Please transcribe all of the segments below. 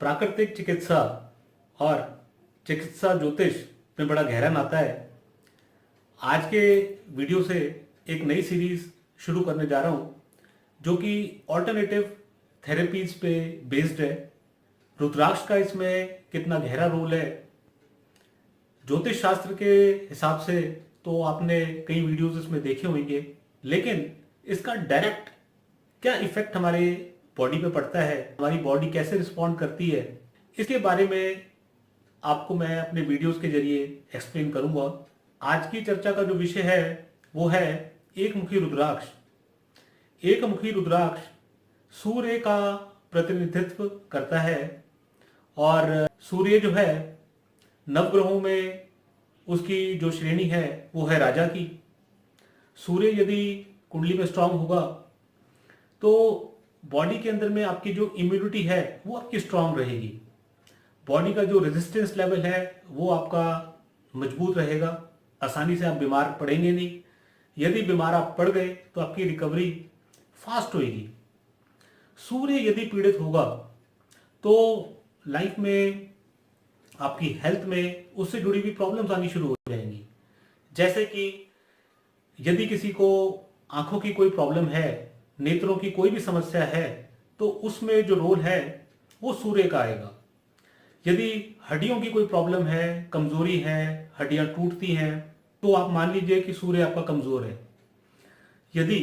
प्राकृतिक चिकित्सा और चिकित्सा ज्योतिष में बड़ा गहरा नाता है। आज के वीडियो से एक नई सीरीज शुरू करने जा रहा हूँ जो कि ऑल्टरनेटिव थेरेपीज पे बेस्ड है। रुद्राक्ष का इसमें कितना गहरा रोल है, ज्योतिष शास्त्र के हिसाब से तो आपने कई वीडियोस इसमें देखे होंगे, लेकिन इसका डायरेक्ट क्या इफेक्ट हमारे बॉडी पे पड़ता है, हमारी बॉडी कैसे रिस्पॉन्ड करती है, इसके बारे में आपको मैं अपने वीडियोस के जरिए एक्सप्लेन करूंगा। आज की चर्चा का जो विषय है वो है एकमुखी रुद्राक्ष। एकमुखी रुद्राक्ष सूर्य का प्रतिनिधित्व करता है और सूर्य जो है नवग्रहों में उसकी जो श्रेणी है वो है राजा की। सूर्य यदि कुंडली में स्ट्रांग होगा तो बॉडी के अंदर में आपकी जो इम्यूनिटी है वो आपकी स्ट्रांग रहेगी, बॉडी का जो रेजिस्टेंस लेवल है वो आपका मजबूत रहेगा, आसानी से आप बीमार पड़ेंगे नहीं। यदि बीमार आप पड़ गए तो आपकी रिकवरी फास्ट होगी। सूर्य यदि पीड़ित होगा तो लाइफ में आपकी हेल्थ में उससे जुड़ी हुई प्रॉब्लम्स आनी शुरू हो जाएंगी। जैसे कि यदि किसी को आंखों की कोई प्रॉब्लम है, नेत्रों की कोई भी समस्या है, तो उसमें जो रोल है वो सूर्य का आएगा। यदि हड्डियों की कोई प्रॉब्लम है, कमजोरी है, हड्डियां टूटती हैं, तो आप मान लीजिए कि सूर्य आपका कमजोर है। यदि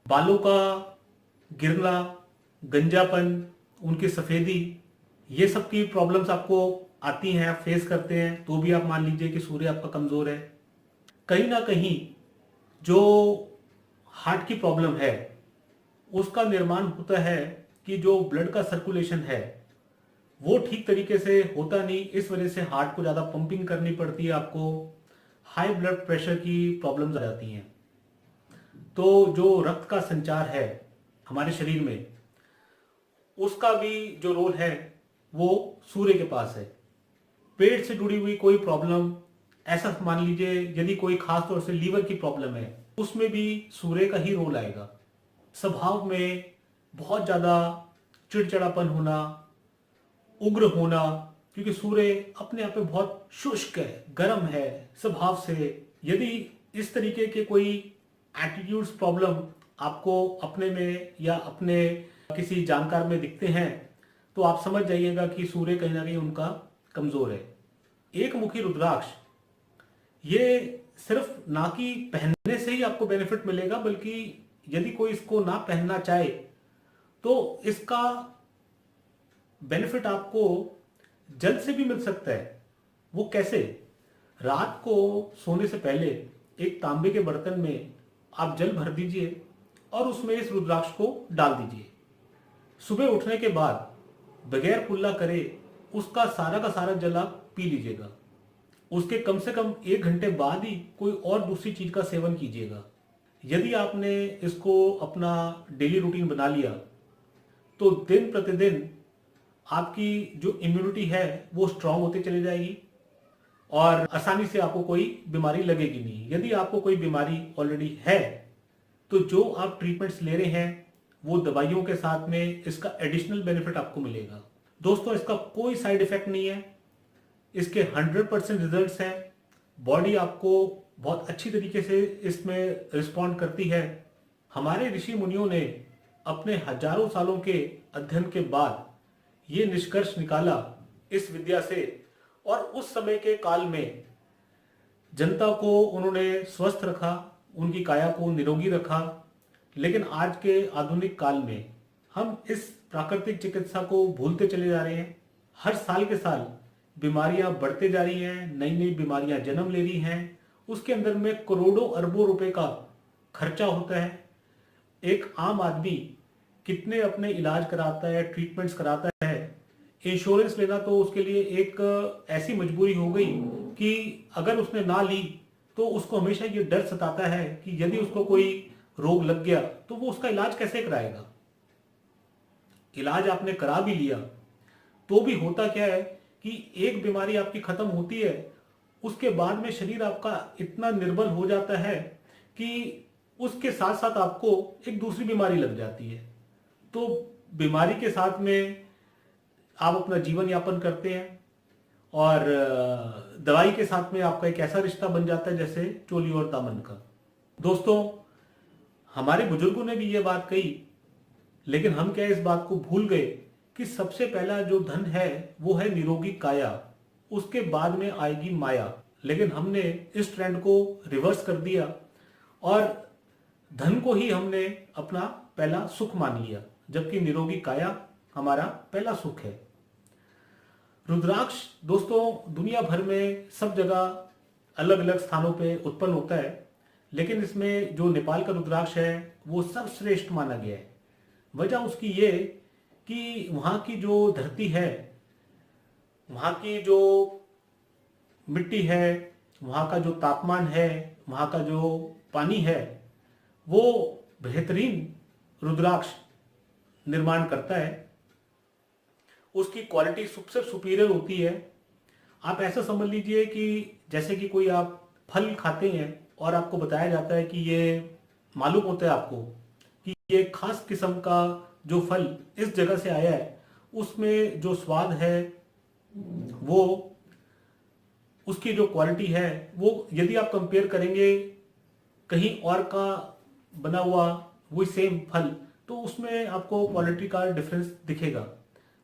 बालों का गिरना, गंजापन, उनकी सफेदी, ये सब की प्रॉब्लम्स आपको आती हैं, आप फेस करते हैं, तो भी आप मान लीजिए कि सूर्य आपका कमजोर है। कहीं ना कहीं जो हार्ट की प्रॉब्लम है उसका निर्माण होता है कि जो ब्लड का सर्कुलेशन है वो ठीक तरीके से होता नहीं, इस वजह से हार्ट को ज़्यादा पंपिंग करनी पड़ती है, आपको हाई ब्लड प्रेशर की प्रॉब्लम्स आ जाती हैं। तो जो रक्त का संचार है हमारे शरीर में उसका भी जो रोल है वो सूर्य के पास है। पेट से जुड़ी हुई कोई प्रॉब्लम, ऐसा मान लीजिए यदि कोई खास तौर से लीवर की प्रॉब्लम है, उसमें भी सूर्य का ही रोल आएगा। स्वभाव में बहुत ज़्यादा चिड़चिड़ापन होना, उग्र होना, क्योंकि सूर्य अपने आप में बहुत शुष्क है, गर्म है स्वभाव से। यदि इस तरीके के कोई एटीट्यूड्स प्रॉब्लम आपको अपने में या अपने किसी जानकार में दिखते हैं तो आप समझ जाइएगा कि सूर्य कहीं ना कहीं उनका कमजोर है। एक मुखी रुद्राक्ष ये सिर्फ ना कि पहनने से ही आपको बेनिफिट मिलेगा, बल्कि यदि कोई इसको ना पहनना चाहे तो इसका बेनिफिट आपको जल से भी मिल सकता है। वो कैसे? रात को सोने से पहले एक तांबे के बर्तन में आप जल भर दीजिए और उसमें इस रुद्राक्ष को डाल दीजिए। सुबह उठने के बाद बगैर कुल्ला करे उसका सारा का सारा जल आप पी लीजिएगा। उसके कम से कम 1 घंटे बाद ही कोई और दूसरी चीज का सेवन कीजिएगा। यदि आपने इसको अपना डेली रूटीन बना लिया तो दिन प्रतिदिन आपकी जो इम्यूनिटी है वो स्ट्रांग होती चली जाएगी और आसानी से आपको कोई बीमारी लगेगी नहीं। यदि आपको कोई बीमारी ऑलरेडी है तो जो आप ट्रीटमेंट्स ले रहे हैं वो दवाइयों के साथ में इसका एडिशनल बेनिफिट आपको मिलेगा। दोस्तों, इसका कोई साइड इफेक्ट नहीं है, इसके 100% रिजल्ट्स हैं। बॉडी आपको बहुत अच्छी तरीके से इसमें रिस्पॉन्ड करती है। हमारे ऋषि मुनियों ने अपने हजारों सालों के अध्ययन के बाद ये निष्कर्ष निकाला इस विद्या से, और उस समय के काल में जनता को उन्होंने स्वस्थ रखा, उनकी काया को निरोगी रखा। लेकिन आज के आधुनिक काल में हम इस प्राकृतिक चिकित्सा को भूलते चले जा रहे हैं। हर साल के साल बीमारियां बढ़ते जा रही हैं, नई नई बीमारियां जन्म ले रही हैं, उसके अंदर में करोड़ों अरबों रुपए का खर्चा होता है। एक आम आदमी कितने अपने इलाज कराता है, ट्रीटमेंट्स कराता है, इंश्योरेंस लेना तो उसके लिए एक ऐसी मजबूरी हो गई कि अगर उसने ना ली तो उसको हमेशा ये डर सताता है कि यदि उसको कोई रोग लग गया तो वो उसका इलाज कैसे कराएगा। इलाज आपने करा भी लिया तो भी होता क्या है कि एक बीमारी आपकी खत्म होती है, उसके बाद में शरीर आपका इतना निर्बल हो जाता है कि उसके साथ साथ आपको एक दूसरी बीमारी लग जाती है। तो बीमारी के साथ में आप अपना जीवन यापन करते हैं और दवाई के साथ में आपका एक ऐसा रिश्ता बन जाता है जैसे चोली और दामन का। दोस्तों, हमारे बुजुर्गों ने भी ये बात कही, लेकिन हम क्या इस बात को भूल गए कि सबसे पहला जो धन है वो है निरोगी काया, उसके बाद में आएगी माया। लेकिन हमने इस ट्रेंड को रिवर्स कर दिया और धन को ही हमने अपना पहला सुख मान लिया, जबकि निरोगी काया हमारा पहला सुख है। रुद्राक्ष दोस्तों दुनिया भर में सब जगह अलग अलग स्थानों पे उत्पन्न होता है, लेकिन इसमें जो नेपाल का रुद्राक्ष है वो सर्वश्रेष्ठ माना गया है। वजह उसकी ये कि वहाँ की जो धरती है, वहाँ की जो मिट्टी है, वहाँ का जो तापमान है, वहाँ का जो पानी है, वो बेहतरीन रुद्राक्ष निर्माण करता है। उसकी क्वालिटी सबसे सुपीरियर होती है। आप ऐसा समझ लीजिए कि जैसे कि कोई आप फल खाते हैं और आपको बताया जाता है कि ये मालूम होता है आपको कि ये खास किस्म का जो फल इस जगह से आया है, उसमें जो स्वाद है वो, उसकी जो क्वालिटी है वो, यदि आप कंपेयर करेंगे कहीं और का बना हुआ वही सेम फल, तो उसमें आपको क्वालिटी का डिफरेंस दिखेगा।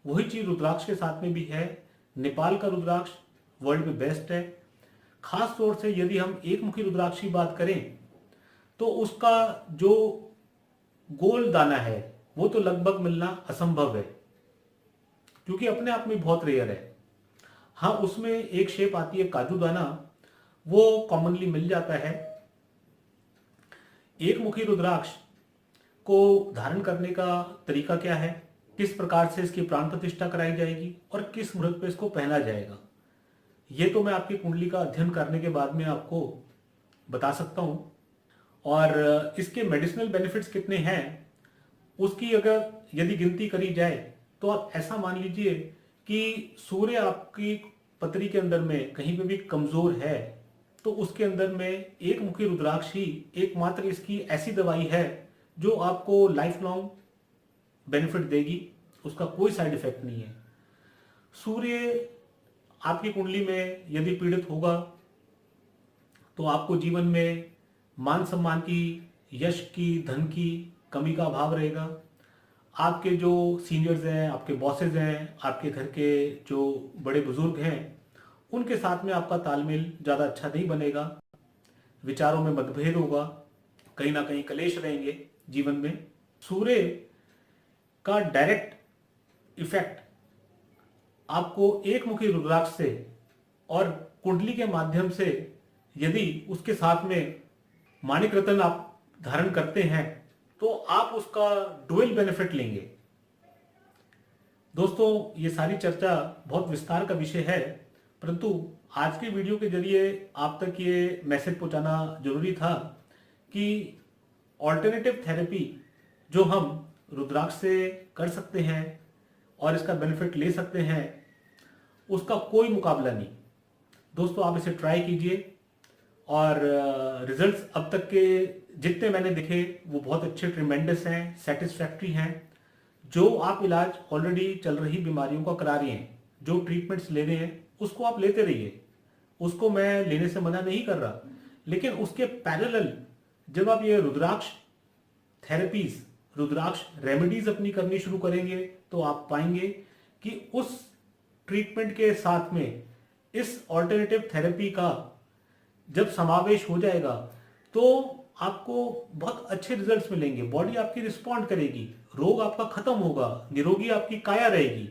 वही चीज रुद्राक्ष के साथ में भी है। नेपाल का रुद्राक्ष वर्ल्ड में बेस्ट है। खास तौर से यदि हम एक मुखी रुद्राक्ष की बात करें तो उसका जो गोल दाना है वो तो लगभग मिलना असंभव है, क्योंकि अपने आप में बहुत रेयर है। हाँ, उसमें एक शेप आती है काजू दाना, वो कॉमनली मिल जाता है। एक मुखी रुद्राक्ष को धारण करने का तरीका क्या है, किस प्रकार से इसकी प्राण प्रतिष्ठा कराई जाएगी और किस मुहूर्त पे इसको पहना जाएगा, ये तो मैं आपकी कुंडली का अध्ययन करने के बाद में आपको बता सकता हूं। और इसके मेडिसिनल बेनिफिट्स कितने हैं उसकी अगर यदि गिनती करी जाए तो आप ऐसा मान लीजिए कि सूर्य आपकी पत्री के अंदर में कहीं पे भी कमजोर है तो उसके अंदर में एक मुखी रुद्राक्ष ही एकमात्र इसकी ऐसी दवाई है जो आपको लाइफ लॉन्ग बेनिफिट देगी, उसका कोई साइड इफेक्ट नहीं है। सूर्य आपकी कुंडली में यदि पीड़ित होगा तो आपको जीवन में मान सम्मान की, यश की, धन की कमी का अभाव रहेगा। आपके जो सीनियर्स हैं, आपके बॉसेज हैं, आपके घर के जो बड़े बुजुर्ग हैं, उनके साथ में आपका तालमेल ज़्यादा अच्छा नहीं बनेगा। विचारों में मतभेद होगा, कहीं ना कहीं कलेश रहेंगे जीवन में। सूर्य का डायरेक्ट इफेक्ट आपको एक मुखी रुद्राक्ष से और कुंडली के माध्यम से यदि उसके साथ में माणिक रत्न आप धारण करते हैं तो आप उसका डुअल बेनिफिट लेंगे। दोस्तों, ये सारी चर्चा बहुत विस्तार का विषय है, परंतु आज के वीडियो के जरिए आप तक ये मैसेज पहुंचाना जरूरी था कि ऑल्टरनेटिव थेरेपी जो हम रुद्राक्ष से कर सकते हैं और इसका बेनिफिट ले सकते हैं, उसका कोई मुकाबला नहीं। दोस्तों, आप इसे ट्राई कीजिए और रिजल्ट्स अब तक के जितने मैंने दिखे वो बहुत अच्छे, ट्रिमेंडस हैं, सेटिस्फैक्ट्री हैं। जो आप इलाज ऑलरेडी चल रही बीमारियों का करा रहे हैं, जो ट्रीटमेंट्स ले रहे हैं, उसको आप लेते रहिए, उसको मैं लेने से मना नहीं कर रहा, लेकिन उसके पैरेलल जब आप ये रुद्राक्ष थेरेपीज, रुद्राक्ष रेमेडीज अपनी करनी शुरू करेंगे तो आप पाएंगे कि उस ट्रीटमेंट के साथ में इस ऑल्टरनेटिव थेरेपी का जब समावेश हो जाएगा तो आपको बहुत अच्छे रिजल्ट्स मिलेंगे। बॉडी आपकी रिस्पॉन्ड करेगी, रोग आपका खत्म होगा, निरोगी आपकी काया रहेगी।